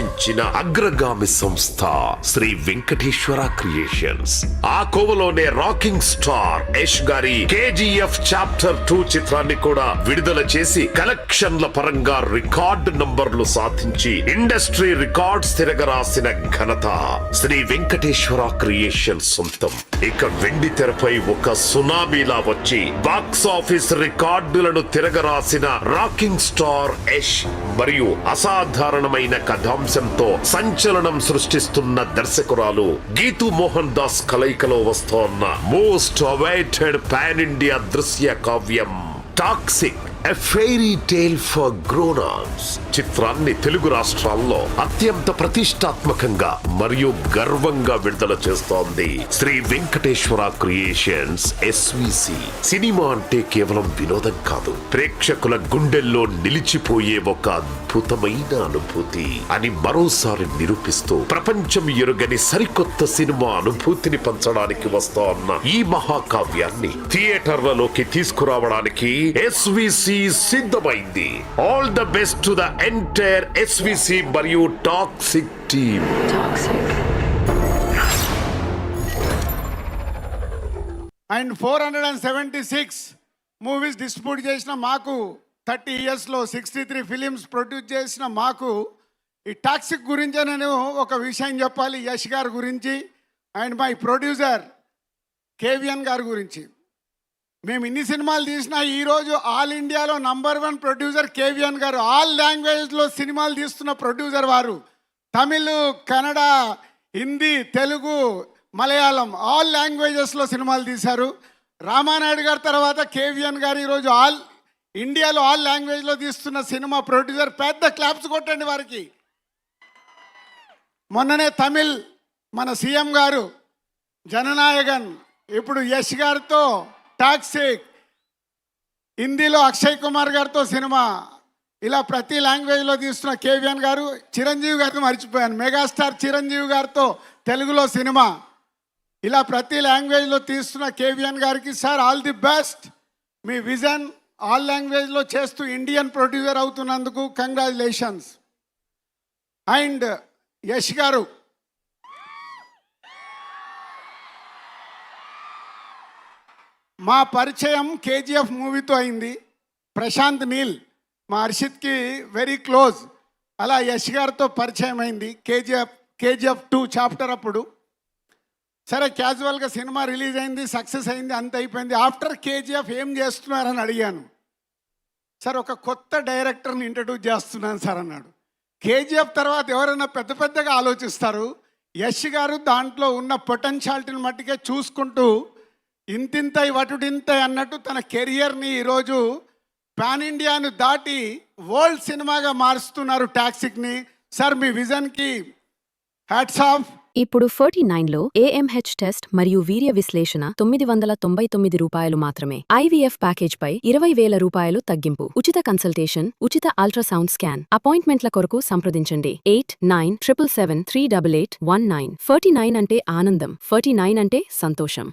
ఇచ్చిన అగ్రగామి సంస్థ శ్రీ వెంకటేశ్వర క్రియేషన్స్. ఆ కోవలోనే రాకింగ్ స్టార్ యష్ గారి కేజీఎఫ్ చాప్టర్ 2 చిత్రాన్ని కూడా విడుదల చేసి కలెక్షన్ల పరంగా రికార్డు నంబర్లు సాధించి ఇండస్ట్రీ రికార్డ్స్ తిరగరాసిన ఘనత శ్రీ వెంకటేశ్వర క్రియేషన్స్ సొంతం. ఇక వెండి తెరపై ఒక సునామీలా వచ్చి బాక్స్ ఆఫీస్ రికార్డులను తిరగరాసిన రాకింగ్ స్టార్ యష్ మరియు అసాధారణమైన కథాంశంతో సంచలనం సృష్టిస్తున్న దర్శకురాలు గీతూ మోహన్ దాస్ కలయికలో వస్తోన్న మోస్ట్ అవైటెడ్ పాన్ ఇండియా దృశ్య కావ్యం toxic a fairy tale for grown-ups చిత్రాన్ని తెలుగు రాష్ట్రాల్లో అత్యంత ప్రతిష్టాత్మకంగా మరియు గర్వంగా విడుదల చేస్తోంది Sri Venkateswara creations SVC. Cinema అంటే కేవలం వినోదం కాదు, ప్రేక్షకుల గుండెల్లో నిలిచిపోయే ఒక అద్భుతమైన అనుభూతి అని మరోసారి నిరూపిస్తూ ప్రపంచం ఎరుగని సరికొత్త సినిమా అనుభూతిని పంచడానికి వస్తోన్న ఈ మహాకావ్యాన్ని థియేటర్లలోకి తీసుకురావడానికి ఎస్విసి సిద్ధమైంది. All the best to the entire SVC మరియు toxic team. And 476 movies distribute చేసిన మాకు, 30 ఇయర్స్లో 63 ఫిలిమ్స్ ప్రొడ్యూస్ చేసిన మాకు ఈ టాక్సిక్ గురించి నేను ఒక విషయం చెప్పాలి. యష్ గారి గురించి అండ్ మై ప్రొడ్యూసర్ కేవిఎన్ గారి గురించి. మేము ఇన్ని సినిమాలు తీసినా ఈరోజు ఆల్ ఇండియాలో #1 ప్రొడ్యూసర్ కేవిఎన్ గారు. ఆల్ లాంగ్వేజ్లో సినిమాలు తీస్తున్న ప్రొడ్యూసర్ వారు. తమిళ్, కన్నడ, హిందీ, తెలుగు, మలయాళం ఆల్ లాంగ్వేజెస్లో సినిమాలు తీశారు. రామానాయుడు గారి తర్వాత కేవిఎన్ గారు ఈరోజు ఆల్ ఇండియాలో ఆల్ లాంగ్వేజ్లో తీస్తున్న సినిమా ప్రొడ్యూసర్. పెద్ద క్లాప్స్ కొట్టండి వారికి. మొన్ననే తమిళ్ మన సీఎం గారు జననాయకన్, ఇప్పుడు యష్ గారితో టాక్సిక్, హిందీలో అక్షయ్ కుమార్ గారితో సినిమా, ఇలా ప్రతి లాంగ్వేజ్లో తీస్తున్న కేవిఎన్ గారు. చిరంజీవి గారితో మర్చిపోయాను, మెగాస్టార్ చిరంజీవి గారితో తెలుగులో సినిమా, ఇలా ప్రతి లాంగ్వేజ్లో తీస్తున్న కేవిఎన్ గారికి సార్ ఆల్ ది బెస్ట్. మీ విజన్ ఆల్ లాంగ్వేజ్లో చేస్తూ ఇండియన్ ప్రొడ్యూసర్ అవుతున్నందుకు కంగ్రాచులేషన్స్. అండ్ యష్ గారు, మా పరిచయం కేజీఎఫ్ మూవీతో అయింది. ప్రశాంత్ నీల్ మా హర్షిత్కి వెరీ క్లోజ్. అలా యష్ గారితో పరిచయం అయింది కేజీఎఫ్ 2 చాప్టర్ అప్పుడు. సరే క్యాజువల్గా సినిమా రిలీజ్ అయింది, సక్సెస్ అయింది, అంత అయిపోయింది. ఆఫ్టర్ కేజీఎఫ్ ఏం చేస్తున్నారని అడిగాను. సార్ ఒక కొత్త డైరెక్టర్ని ఇంట్రడ్యూస్ చేస్తున్నాను సార్ అన్నాడు. కేజీఎఫ్ తర్వాత ఎవరైనా పెద్ద పెద్దగా ఆలోచిస్తారు. యష్ గారు దాంట్లో ఉన్న పొటెన్షియాలిటీని మట్టుకే చూసుకుంటూ ఇంతింతై వటుడింతై అన్నట్టు తన కెరియర్ని ఈరోజు పాన్ ఇండియాను దాటి వరల్డ్ సినిమాగా మారుస్తున్నారు టాక్సిక్ని. సార్ మీ విజన్కి హ్యాట్స్ ఆఫ్. ఇప్పుడు 49లో AMH టెస్ట్ మరియు వీర్య విశ్లేషణ $999 మాత్రమే. IVF ప్యాకేజ్పై $20,000 తగ్గింపు. ఉచిత కన్సల్టేషన్, ఉచిత అల్ట్రాసౌండ్ స్కాన్. అపాయింట్మెంట్ల కొరకు సంప్రదించండి 8977738819. 49 అంటే ఆనందం, 49 అంటే సంతోషం.